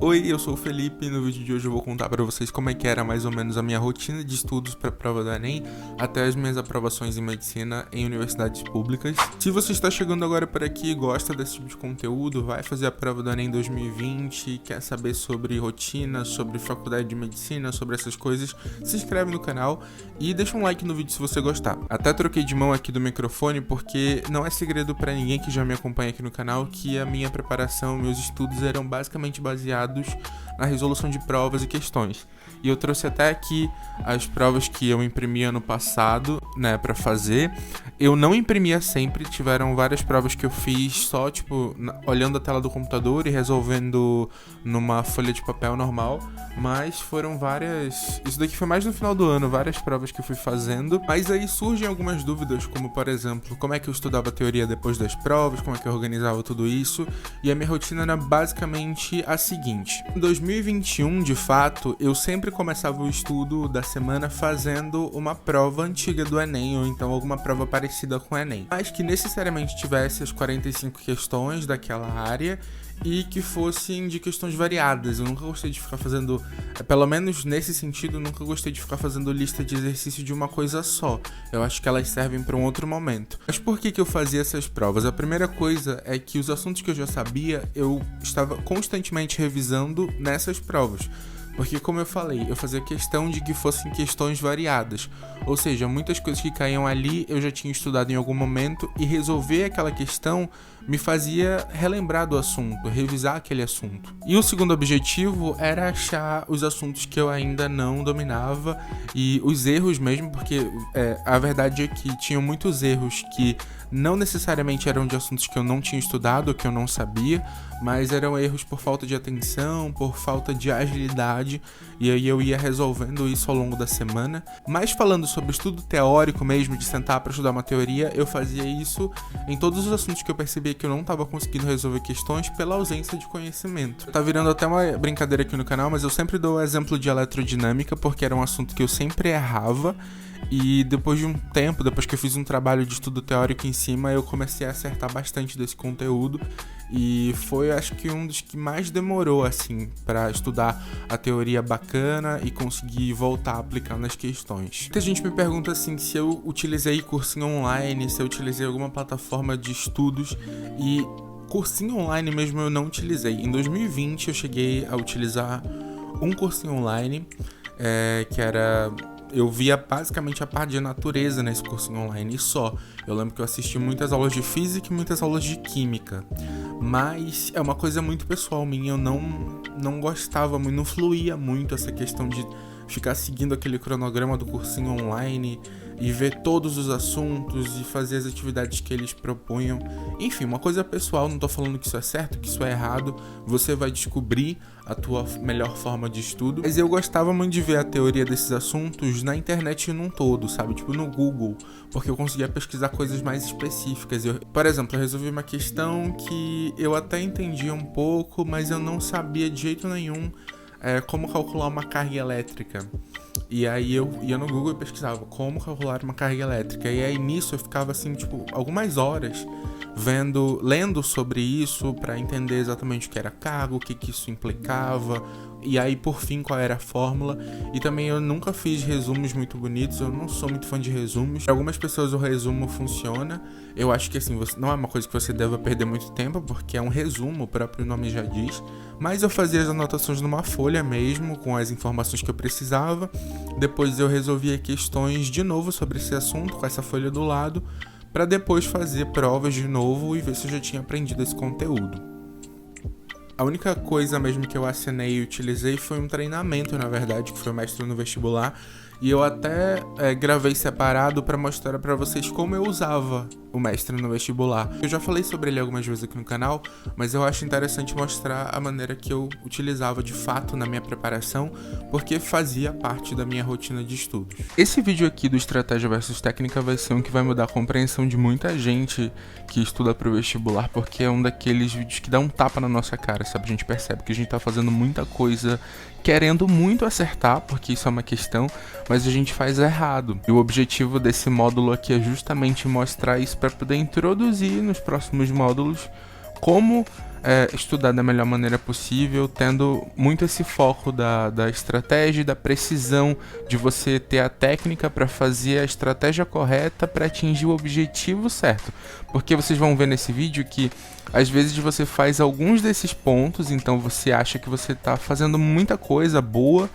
Oi, eu sou o Felipe e no vídeo de hoje eu vou contar pra vocês como é que era mais ou menos a minha rotina de estudos pra prova do Enem até as minhas aprovações em medicina em universidades públicas. Se você está chegando agora por aqui e gosta desse tipo de conteúdo, vai fazer a prova do Enem 2020, quer saber sobre rotina, sobre faculdade de medicina, sobre essas coisas, se inscreve no canal e deixa um like no vídeo se você gostar. Até troquei de mão aqui do microfone porque não é segredo pra ninguém que já me acompanha aqui no canal que a minha preparação, meus estudos eram basicamente baseados na resolução de provas e questões. E eu trouxe até aqui as provas que eu imprimi ano passado, né, pra fazer. Eu não imprimia sempre, tiveram várias provas que eu fiz só, tipo, olhando a tela do computador e resolvendo numa folha de papel normal. Mas foram várias... Isso daqui foi mais no final do ano, várias provas que eu fui fazendo. Mas aí surgem algumas dúvidas, como por exemplo, como é que eu estudava a teoria depois das provas, como é que eu organizava tudo isso. E a minha rotina era basicamente a seguinte. Em 2021, de fato, eu sempre começava o estudo da semana fazendo uma prova antiga do Enem, ou então alguma prova parecida com o Enem. Mas que necessariamente tivesse as 45 questões daquela área e que fossem de questões variadas. Eu nunca gostei de ficar fazendo, pelo menos nesse sentido, nunca gostei de ficar fazendo lista de exercício de uma coisa só. Eu acho que elas servem para um outro momento. Mas por que eu fazia essas provas? A primeira coisa é que os assuntos que eu já sabia, eu estava constantemente revisando nessas provas. Porque, como eu falei, eu fazia questão de que fossem questões variadas. Ou seja, muitas coisas que caíam ali eu já tinha estudado em algum momento e resolver aquela questão me fazia relembrar do assunto, revisar aquele assunto. E o segundo objetivo era achar os assuntos que eu ainda não dominava e os erros mesmo, porque a verdade é que tinham muitos erros que não necessariamente eram de assuntos que eu não tinha estudado ou que eu não sabia, mas eram erros por falta de atenção, por falta de agilidade, e aí eu ia resolvendo isso ao longo da semana. Mas falando sobre estudo teórico mesmo, de sentar para estudar uma teoria, eu fazia isso em todos os assuntos que eu percebia que eu não estava conseguindo resolver questões pela ausência de conhecimento. Tá virando até uma brincadeira aqui no canal, mas eu sempre dou o exemplo de eletrodinâmica, porque era um assunto que eu sempre errava. E depois de um tempo, depois que eu fiz um trabalho de estudo teórico em cima, eu comecei a acertar bastante desse conteúdo. E foi, acho que, um dos que mais demorou, assim, para estudar a teoria bacana e conseguir voltar a aplicar nas questões. Muita gente me pergunta, assim, se eu utilizei cursinho online, se eu utilizei alguma plataforma de estudos, e cursinho online mesmo eu não utilizei. Em 2020 eu cheguei a utilizar um cursinho online, que era... Eu via basicamente a parte de natureza nesse cursinho online e só. Eu lembro que eu assisti muitas aulas de física e muitas aulas de química. Mas é uma coisa muito pessoal minha, eu não gostava muito, não fluía muito essa questão de ficar seguindo aquele cronograma do cursinho online e ver todos os assuntos e fazer as atividades que eles propunham. Enfim, uma coisa pessoal, não tô falando que isso é certo, que isso é errado, você vai descobrir a tua melhor forma de estudo. Mas eu gostava muito de ver a teoria desses assuntos na internet num todo, sabe? Tipo no Google, porque eu conseguia pesquisar coisas mais específicas. Por exemplo, eu resolvi uma questão que eu até entendia um pouco, mas eu não sabia de jeito nenhum como calcular uma carga elétrica. E aí eu ia no Google e pesquisava como calcular uma carga elétrica. E aí nisso eu ficava assim, tipo, algumas horas lendo sobre isso para entender exatamente o que era carga, o que isso implicava, e aí por fim qual era a fórmula. E também eu nunca fiz resumos muito bonitos, eu não sou muito fã de resumos. Para algumas pessoas o resumo funciona. Eu acho que assim, não é uma coisa que você deva perder muito tempo, porque é um resumo, o próprio nome já diz. Mas eu fazia as anotações numa folha mesmo, com as informações que eu precisava. Depois eu resolvia questões de novo sobre esse assunto, com essa folha do lado, para depois fazer provas de novo e ver se eu já tinha aprendido esse conteúdo. A única coisa mesmo que eu assinei e utilizei foi um treinamento, na verdade, que foi o Mestre no Vestibular. E eu até gravei separado para mostrar para vocês como eu usava o Mestre no Vestibular. Eu já falei sobre ele algumas vezes aqui no canal, mas eu acho interessante mostrar a maneira que eu utilizava de fato na minha preparação, porque fazia parte da minha rotina de estudos. Esse vídeo aqui do Estratégia versus Técnica vai ser um que vai mudar a compreensão de muita gente que estuda pro vestibular, porque é um daqueles vídeos que dá um tapa na nossa cara, sabe? A gente percebe que a gente tá fazendo muita coisa querendo muito acertar, porque isso é uma questão, mas a gente faz errado. E o objetivo desse módulo aqui é justamente mostrar isso para poder introduzir nos próximos módulos como estudar da melhor maneira possível, tendo muito esse foco da estratégia e da precisão de você ter a técnica para fazer a estratégia correta para atingir o objetivo certo. Porque vocês vão ver nesse vídeo que às vezes você faz alguns desses pontos, então você acha que você está fazendo muita coisa boa,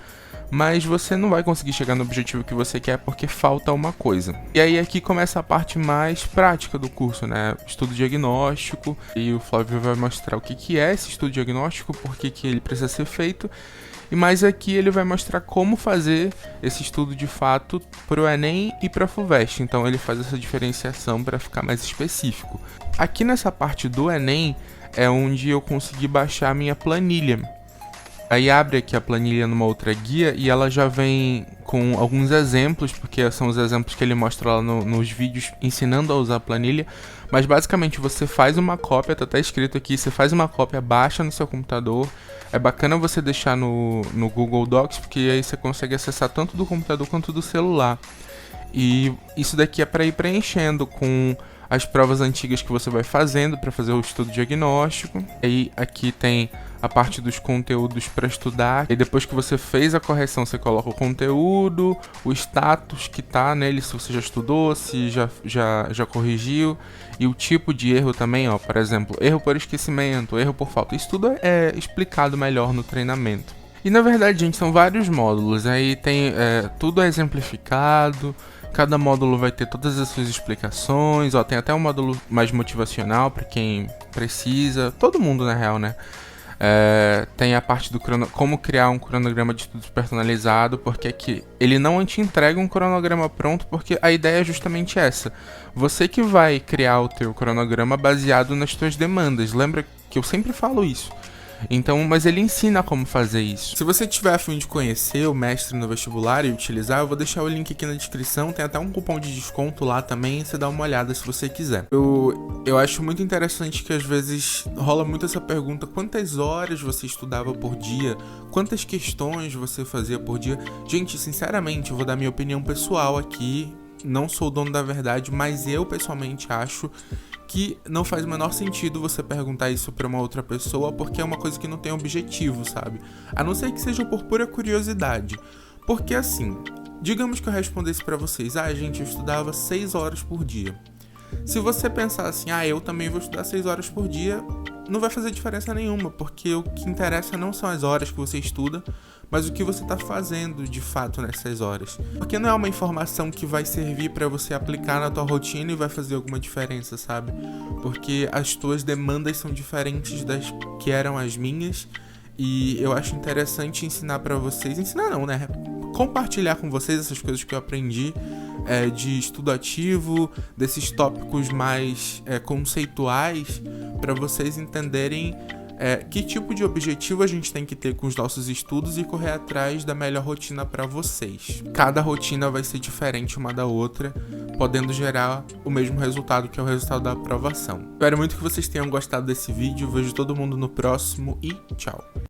mas você não vai conseguir chegar no objetivo que você quer porque falta uma coisa. E aí aqui começa a parte mais prática do curso, né? Estudo diagnóstico, e o Flávio vai mostrar o que é esse estudo diagnóstico, por que ele precisa ser feito, e mais aqui ele vai mostrar como fazer esse estudo de fato para o Enem e para a FUVEST, então ele faz essa diferenciação para ficar mais específico. Aqui nessa parte do Enem é onde eu consegui baixar a minha planilha. Aí abre aqui a planilha numa outra guia e ela já vem com alguns exemplos, porque são os exemplos que ele mostra lá nos vídeos ensinando a usar a planilha. Mas basicamente você faz uma cópia, tá até escrito aqui, você faz uma cópia, baixa no seu computador. É bacana você deixar no Google Docs, porque aí você consegue acessar tanto do computador quanto do celular. E isso daqui é para ir preenchendo com as provas antigas que você vai fazendo para fazer o estudo diagnóstico. Aí aqui tem a parte dos conteúdos para estudar. E depois que você fez a correção, você coloca o conteúdo, o status que tá nele, se você já estudou, se já corrigiu, e o tipo de erro também, ó, por exemplo, erro por esquecimento, erro por falta. Isso tudo é explicado melhor no treinamento. E na verdade, gente, são vários módulos. Aí tem tudo é exemplificado. Cada módulo vai ter todas as suas explicações, ó, tem até um módulo mais motivacional para quem precisa, todo mundo na real, né? Tem a parte do como criar um cronograma de estudos personalizado, porque aqui ele não te entrega um cronograma pronto, porque a ideia é justamente essa. Você que vai criar o teu cronograma baseado nas tuas demandas, lembra que eu sempre falo isso. Então, mas ele ensina como fazer isso. Se você tiver a fim de conhecer o Mestre no Vestibular e utilizar, eu vou deixar o link aqui na descrição, tem até um cupom de desconto lá também, você dá uma olhada se você quiser. Eu acho muito interessante que às vezes rola muito essa pergunta: quantas horas você estudava por dia? Quantas questões você fazia por dia? Gente, sinceramente, eu vou dar minha opinião pessoal aqui, não sou o dono da verdade, mas eu pessoalmente acho que não faz o menor sentido você perguntar isso pra uma outra pessoa, porque é uma coisa que não tem objetivo, sabe? A não ser que seja por pura curiosidade. Porque assim, digamos que eu respondesse pra vocês: gente, eu estudava 6 horas por dia. Se você pensar assim: eu também vou estudar 6 horas por dia, não vai fazer diferença nenhuma, porque o que interessa não são as horas que você estuda, mas o que você está fazendo de fato nessas horas. Porque não é uma informação que vai servir para você aplicar na tua rotina e vai fazer alguma diferença, sabe? Porque as tuas demandas são diferentes das que eram as minhas, e eu acho interessante ensinar para vocês, ensinar não, né? Compartilhar com vocês essas coisas que eu aprendi de estudo ativo, desses tópicos mais conceituais, para vocês entenderem que tipo de objetivo a gente tem que ter com os nossos estudos e correr atrás da melhor rotina para vocês. Cada rotina vai ser diferente uma da outra, podendo gerar o mesmo resultado, que é o resultado da aprovação. Espero muito que vocês tenham gostado desse vídeo, vejo todo mundo no próximo e tchau!